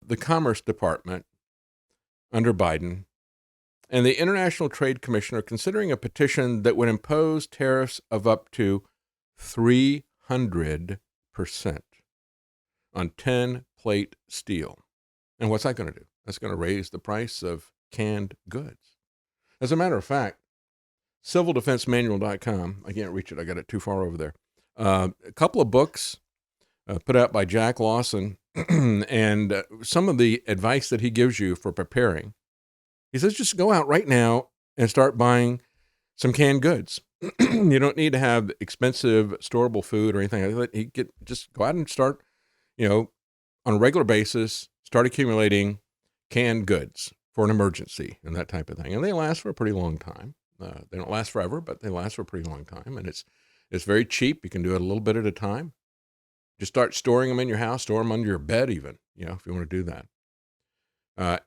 the Commerce Department under Biden and the International Trade Commission are considering a petition that would impose tariffs of up to 300% on 10 plate steel. And what's that going to do? That's going to raise the price of canned goods. As a matter of fact, civildefensemanual.com, I can't reach it, I got it too far over there. A couple of books put out by Jack Lawson, and some of the advice that he gives you for preparing. He says just go out right now and start buying some canned goods. You don't need to have expensive storable food or anything like that. Just go out and start, on a regular basis, start accumulating canned goods for an emergency and that type of thing. And they last for a pretty long time. They don't last forever, but they last for a pretty long time. And it's very cheap. You can do it a little bit at a time. Just start storing them in your house, store them under your bed even, if you want to do that.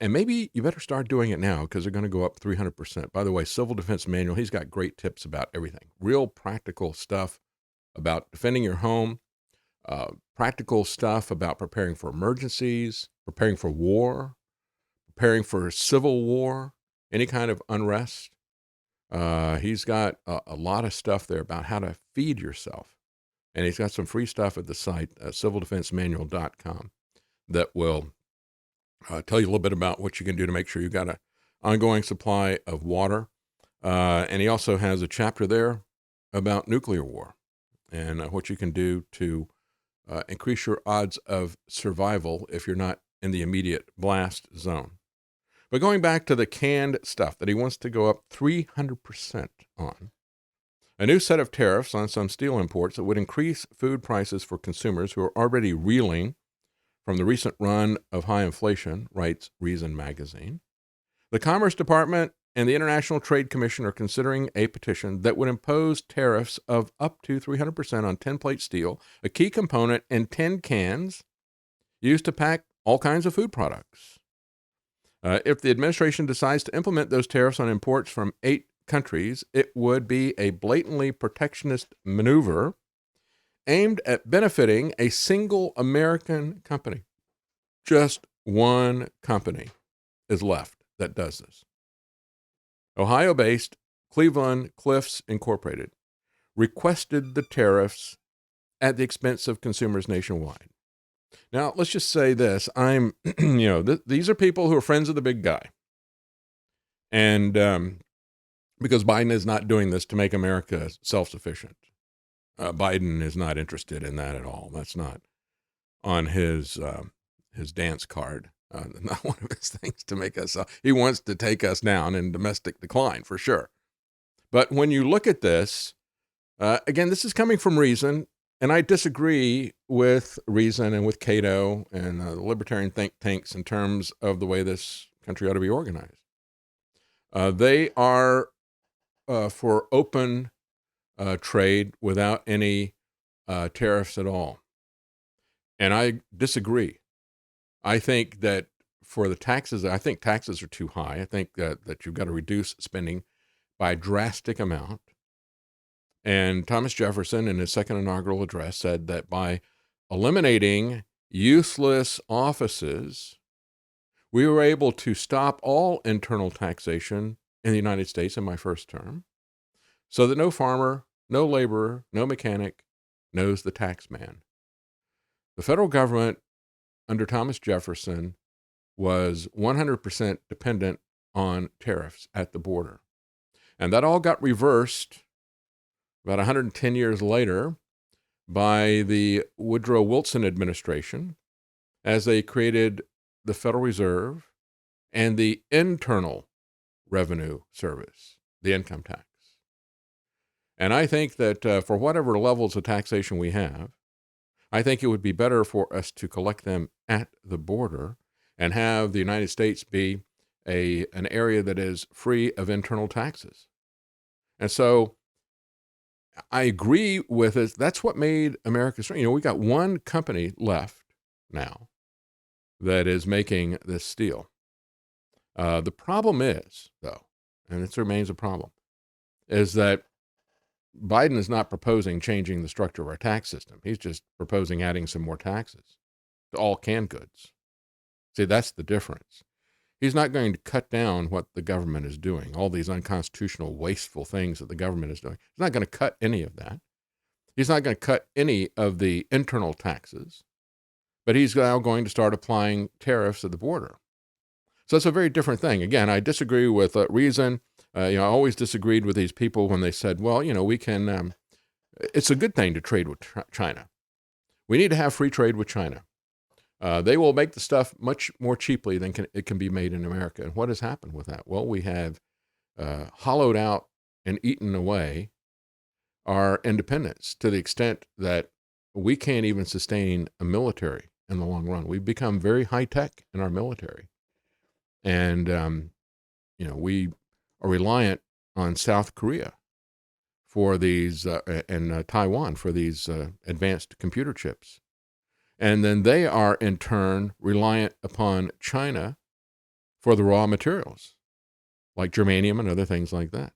And maybe you better start doing it now because they're going to go up 300%. By the way, Civil Defense Manual, he's got great tips about everything. Real practical stuff about defending your home, practical stuff about preparing for emergencies, preparing for war, preparing for civil war, any kind of unrest. He's got a lot of stuff there about how to feed yourself. And he's got some free stuff at the site, civildefensemanual.com, that will tell you a little bit about what you can do to make sure you've got an ongoing supply of water. And he also has a chapter there about nuclear war and what you can do to increase your odds of survival if you're not in the immediate blast zone. But going back to the canned stuff that he wants to go up 300% on, a new set of tariffs on some steel imports that would increase food prices for consumers who are already reeling from the recent run of high inflation, writes Reason magazine. The Commerce Department and the International Trade Commission are considering a petition that would impose tariffs of up to 300% on 10-plate steel, a key component in tin cans used to pack all kinds of food products. If the administration decides to implement those tariffs on imports from 8 countries, it would be a blatantly protectionist maneuver aimed at benefiting a single American company. Just one company is left that does this. Ohio-based Cleveland Cliffs Incorporated requested the tariffs at the expense of consumers nationwide. Now, let's just say this. These are people who are friends of the big guy. And because Biden is not doing this to make America self-sufficient. Biden is not interested in that at all. That's not on his dance card. Not one of his things to make us. He wants to take us down in domestic decline for sure. But when you look at this, again, this is coming from Reason, and I disagree with Reason and with Cato and the libertarian think tanks in terms of the way this country ought to be organized. They are for open trade without any tariffs at all. And I disagree. I think that for the taxes, I think taxes are too high. I think that you've got to reduce spending by a drastic amount. And Thomas Jefferson, in his second inaugural address, said that by eliminating useless offices, we were able to stop all internal taxation in the United States in my first term, so that no farmer, no laborer, no mechanic knows the tax man. The federal government under Thomas Jefferson was 100% dependent on tariffs at the border. And that all got reversed about 110 years later by the Woodrow Wilson administration as they created the Federal Reserve and the Internal Revenue Service, the income tax. And I think that for whatever levels of taxation we have, I think it would be better for us to collect them at the border and have the United States be an area that is free of internal taxes. And so I agree with it. That's what made America strong. We got one company left now that is making this steel. The problem is, though, and this remains a problem, is that Biden is not proposing changing the structure of our tax system. He's just proposing adding some more taxes to all canned goods. See, that's the difference. He's not going to cut down what the government is doing, all these unconstitutional, wasteful things that the government is doing. He's not going to cut any of that. He's not going to cut any of the internal taxes, but he's now going to start applying tariffs at the border. So it's a very different thing. Again, I disagree with reason. I always disagreed with these people when they said, well, we can, it's a good thing to trade with China. We need to have free trade with China. They will make the stuff much more cheaply than it can be made in America. And what has happened with that? Well, we have hollowed out and eaten away our independence to the extent that we can't even sustain a military in the long run. We've become very high tech in our military. And, we are reliant on South Korea for these, and Taiwan for these advanced computer chips. And then they are, in turn, reliant upon China for the raw materials, like germanium and other things like that.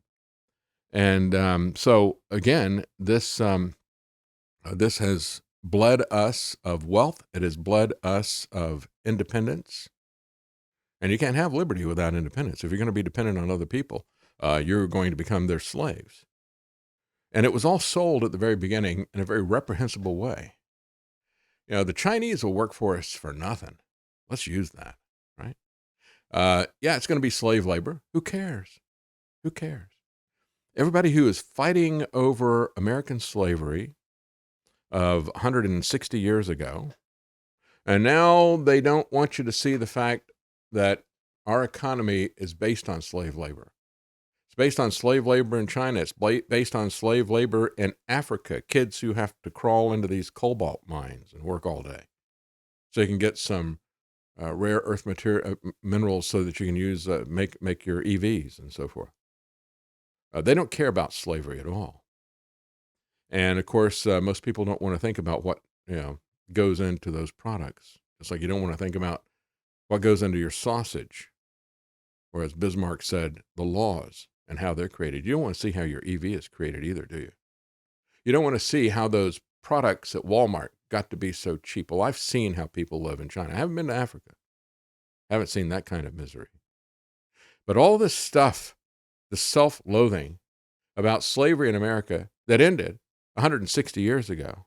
And so, again, this has bled us of wealth. It has bled us of independence. And you can't have liberty without independence. If you're going to be dependent on other people, you're going to become their slaves. And it was all sold at the very beginning in a very reprehensible way. The Chinese will work for us for nothing. Let's use that, right? It's going to be slave labor. Who cares? Who cares? Everybody who is fighting over American slavery of 160 years ago, and now they don't want you to see the fact that our economy is based on slave labor. It's based on slave labor in China. It's based on slave labor in Africa, kids who have to crawl into these cobalt mines and work all day so you can get some rare earth minerals so that you can use, make your EVs and so forth. They don't care about slavery at all. And of course, most people don't want to think about what, goes into those products. It's like you don't want to think about what goes into your sausage, or as Bismarck said, the laws and how they're created. You don't want to see how your EV is created either, do you? You don't want to see how those products at Walmart got to be so cheap. Well, I've seen how people live in China. I haven't been to Africa. I haven't seen that kind of misery. But all this stuff, the self-loathing about slavery in America that ended 160 years ago,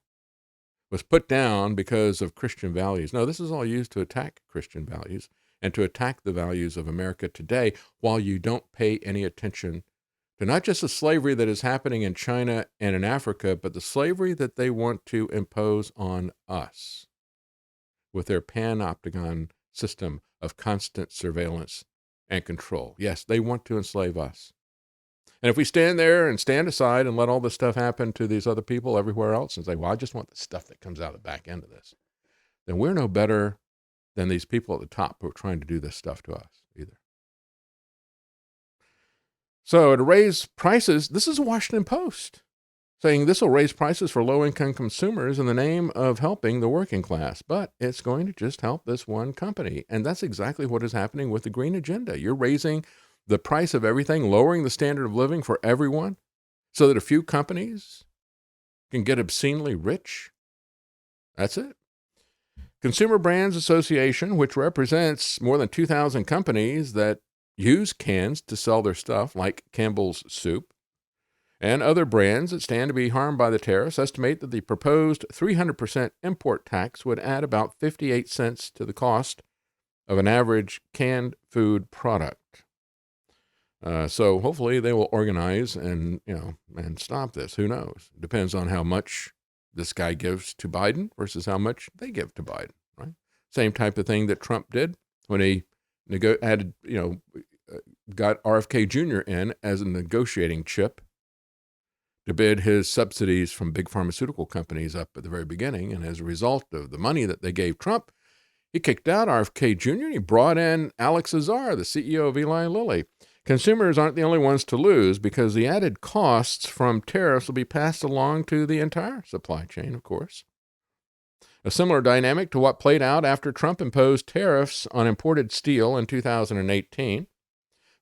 was put down because of Christian values. No, this is all used to attack Christian values and to attack the values of America today, while you don't pay any attention to not just the slavery that is happening in China and in Africa, but the slavery that they want to impose on us with their panopticon system of constant surveillance and control. Yes, they want to enslave us. And if we stand there and stand aside and let all this stuff happen to these other people everywhere else and say, well, I just want the stuff that comes out of the back end of this, then we're no better than these people at the top who are trying to do this stuff to us either. So to raise prices, this is a Washington Post saying this will raise prices for low-income consumers in the name of helping the working class, but it's going to just help this one company. And that's exactly what is happening with the green agenda. You're raising the price of everything, lowering the standard of living for everyone so that a few companies can get obscenely rich. That's it. Consumer Brands Association, which represents more than 2,000 companies that use cans to sell their stuff, like Campbell's Soup, and other brands that stand to be harmed by the tariffs, estimate that the proposed 300% import tax would add about 58 cents to the cost of an average canned food product. So hopefully they will organize and stop this. Who knows? Depends on how much this guy gives to Biden versus how much they give to Biden, right? Same type of thing that Trump did when he got RFK Jr. in as a negotiating chip to bid his subsidies from big pharmaceutical companies up at the very beginning. And as a result of the money that they gave Trump, he kicked out RFK Jr. and he brought in Alex Azar, the CEO of Eli Lilly. Consumers aren't the only ones to lose because the added costs from tariffs will be passed along to the entire supply chain, of course. A similar dynamic to what played out after Trump imposed tariffs on imported steel in 2018.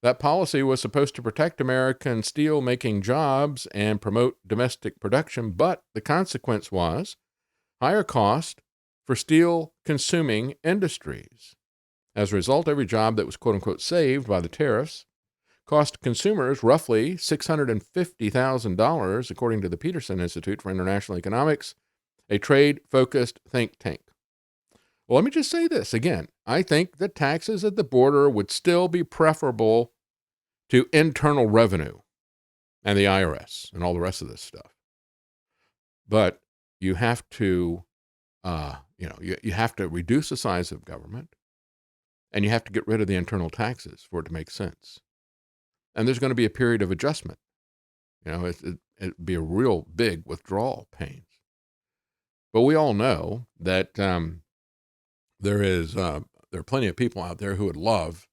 That policy was supposed to protect American steel-making jobs and promote domestic production, but the consequence was higher cost for steel-consuming industries. As a result, every job that was quote-unquote saved by the tariffs cost consumers roughly $650,000, according to the Peterson Institute for International Economics, a trade-focused think tank. Well, let me just say this again. I think that taxes at the border would still be preferable to internal revenue and the IRS and all the rest of this stuff. But you have to, you have to reduce the size of government, and you have to get rid of the internal taxes for it to make sense. And there's going to be a period of adjustment. It'd be a real big withdrawal pains. But we all know that there are plenty of people out there who would love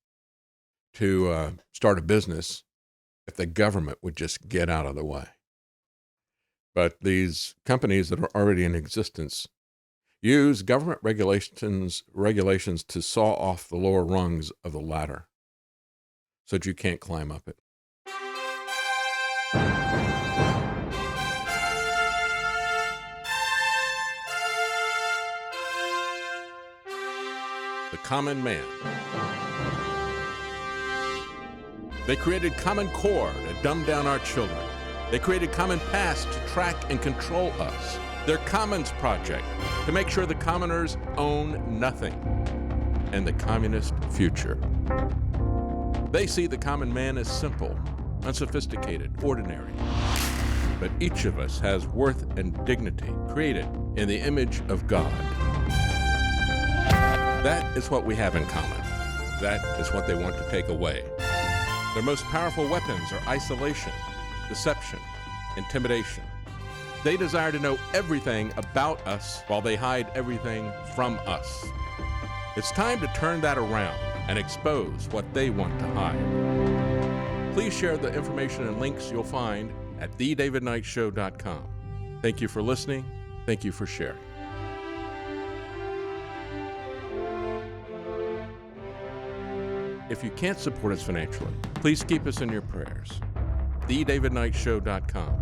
to start a business if the government would just get out of the way. But these companies that are already in existence use government regulations to saw off the lower rungs of the ladder so that you can't climb up it. The common man. They created Common Core to dumb down our children. They created Common Pass to track and control us. Their Commons Project to make sure the commoners own nothing. And the communist future. They see the common man as simple, unsophisticated, ordinary. But each of us has worth and dignity created in the image of God. That is what we have in common. That is what they want to take away. Their most powerful weapons are isolation, deception, intimidation. They desire to know everything about us while they hide everything from us. It's time to turn that around and expose what they want to hide. Please share the information and links you'll find at thedavidknightshow.com. Thank you for listening. Thank you for sharing. If you can't support us financially, please keep us in your prayers. thedavidknightshow.com.